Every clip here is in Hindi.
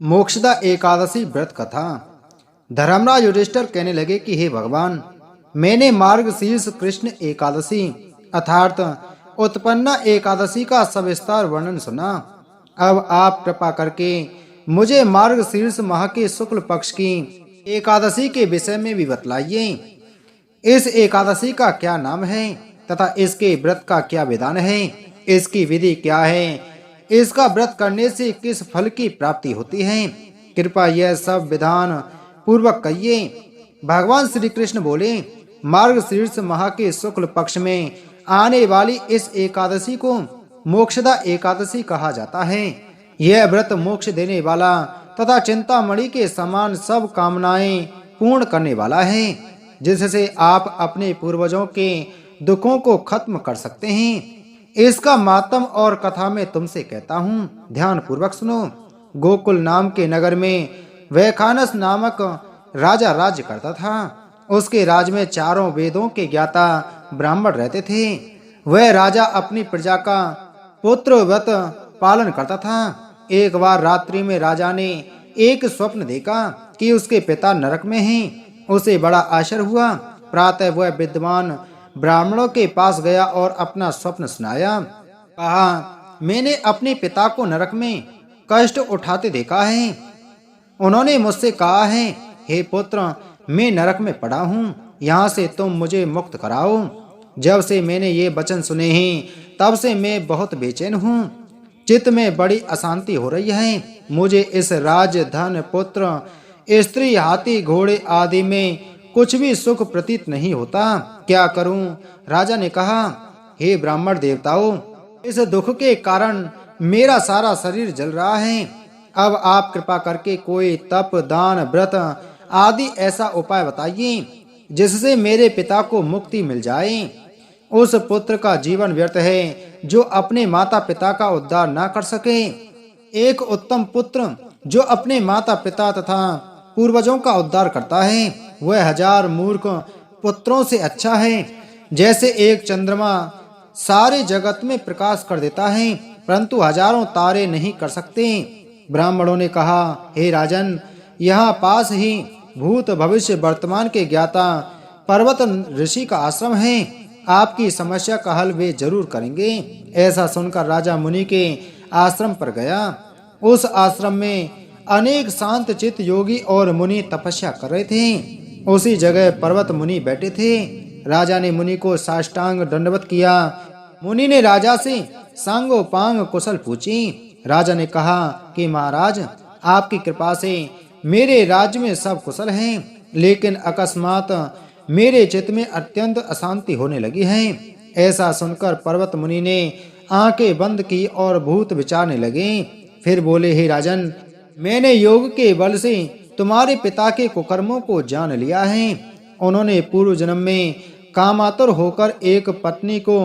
मोक्षदा एकादशी व्रत कथा। धर्मराज युधिष्ठिर कहने लगे कि हे भगवान, मैंने मार्गशीर्ष कृष्ण एकादशी अर्थात उत्पन्ना एकादशी का सविस्तार वर्णन सुना। अब आप कृपा करके मुझे मार्गशीर्ष माह के शुक्ल पक्ष की एकादशी के विषय में भी बतलाइए। इस एकादशी का क्या नाम है तथा इसके व्रत का क्या विधान है, इसकी विधि क्या है, इसका व्रत करने से किस फल की प्राप्ति होती है, कृपया यह सब विधान पूर्वक कहिए। भगवान श्री कृष्ण बोले, मार्गशीर्ष माह के शुक्ल पक्ष में आने वाली इस एकादशी को मोक्षदा एकादशी कहा जाता है। यह व्रत मोक्ष देने वाला तथा चिंतामणि के समान सब कामनाएं पूर्ण करने वाला है, जिससे आप अपने पूर्वजों के दुखों को खत्म कर सकते हैं। इसका मातम और कथा में तुमसे कहता हूँ, ध्यान पूर्वक सुनो। गोकुल नाम के नगर में वैखानस नामक राजा राज्य करता था। उसके राज में चारों वेदों के ज्ञाता ब्राह्मण रहते थे। वह राजा अपनी प्रजा का पुत्र व्रत पालन करता था। एक बार रात्रि में राजा ने एक स्वप्न देखा कि उसके पिता नरक में हैं। उसे बड़ा आश्चर्य हुआ। प्रातः वह विद्वान ब्राह्मणों के पास गया और अपना स्वप्न सुनाया। कहा, मैंने अपने पिता को नरक में कष्ट उठाते देखा है। उन्होंने मुझसे कहा है, हे पुत्र, मैं नरक में पड़ा हूँ, यहाँ से तुम मुझे मुक्त कराओ। जब से मैंने ये वचन सुने हैं तब से मैं बहुत बेचैन हूँ। चित्त में बड़ी अशांति हो रही है। मुझे इस राज धन पुत्र स्त्री हाथी घोड़े आदि में कुछ भी सुख प्रतीत नहीं होता। क्या करूं? राजा ने कहा, हे ब्राह्मण देवताओं, इस दुख के कारण मेरा सारा शरीर जल रहा है। अब आप कृपा करके कोई तप दान व्रत आदि ऐसा उपाय बताइए जिससे मेरे पिता को मुक्ति मिल जाए। उस पुत्र का जीवन व्यर्थ है जो अपने माता पिता का उद्धार ना कर सके। एक उत्तम पुत्र जो अपने माता पिता तथा पूर्वजों का उद्धार करता है, वह 1000 मूर्ख पुत्रों से अच्छा है। जैसे एक चंद्रमा सारे जगत में प्रकाश कर देता है, परंतु हजारों तारे नहीं कर सकते। ब्राह्मणों ने कहा, हे राजन, यहाँ पास ही भूत भविष्य वर्तमान के ज्ञाता पर्वत ऋषि का आश्रम है। आपकी समस्या का हल वे जरूर करेंगे। ऐसा सुनकर राजा मुनि के आश्रम पर गया। उस आश्रम में अनेक शांत चित्त योगी और मुनि तपस्या कर रहे थे। उसी जगह पर्वत मुनि बैठे थे। राजा ने मुनि को साष्टांग दंडवत किया। मुनि ने राजा से सांगोपांग कुशल पूछी। राजा ने कहा कि महाराज, आपकी कृपा से मेरे राज्य में सब कुशल हैं, लेकिन अकस्मात मेरे चित्त में अत्यंत अशांति होने लगी है। ऐसा सुनकर पर्वत मुनि ने आंखें बंद की और भूत विचारने लगे। फिर बोले, हे राजन, मैंने योग के बल से तुम्हारे पिता के कुकर्मों को जान लिया है। उन्होंने पूर्व जन्म में कामातुर होकर एक पत्नी को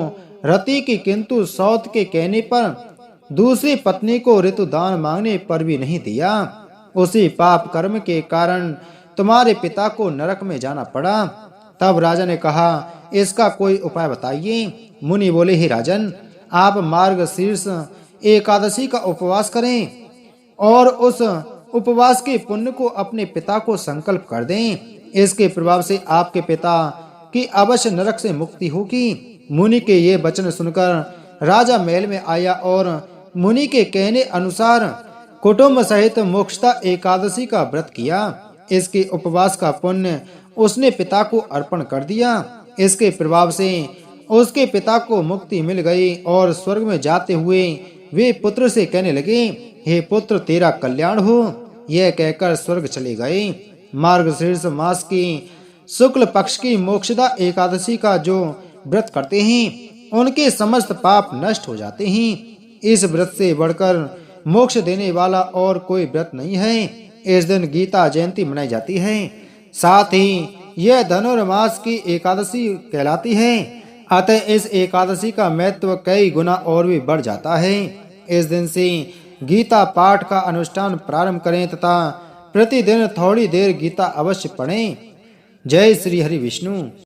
रति की, किंतु सौत के कहने पर दूसरी पत्नी को ऋतुदान मांगने पर भी नहीं दिया। उसी पाप कर्म के कारण तुम्हारे पिता को नरक में जाना पड़ा। तब राजा ने कहा, इसका कोई उपाय बताइए। मुनि बोले, हे राजन, आप मार्गशीर्ष एकादशी का उपवास करें और उस उपवास के पुण्य को अपने पिता को संकल्प कर दें। इसके प्रभाव से आपके पिता की अवश्य नरक से मुक्ति होगी। मुनि के ये वचन सुनकर राजा महल में आया और मुनि के कहने अनुसार कुटुंब सहित मोक्षदा एकादशी का व्रत किया। इसके उपवास का पुण्य उसने पिता को अर्पण कर दिया। इसके प्रभाव से उसके पिता को मुक्ति मिल गई और स्वर्ग में जाते हुए वे पुत्र से कहने लगे, हे पुत्र, तेरा कल्याण हो। यह कहकर स्वर्ग चले गए। मार्गशीर्ष मास की शुक्ल पक्ष की मोक्षदा एकादशी का जो व्रत करते हैं, उनके समस्त पाप नष्ट हो जाते हैं। इस व्रत से बढ़कर मोक्ष देने वाला और कोई व्रत नहीं है। इस दिन गीता जयंती मनाई जाती है। साथ ही यह धनुर्मास की एकादशी कहलाती है। अतः इस एकादशी का महत्व कई गुना और भी बढ़ जाता है। इस दिन से गीता पाठ का अनुष्ठान प्रारंभ करें तथा प्रतिदिन थोड़ी देर गीता अवश्य पढ़ें। जय श्री हरि विष्णु।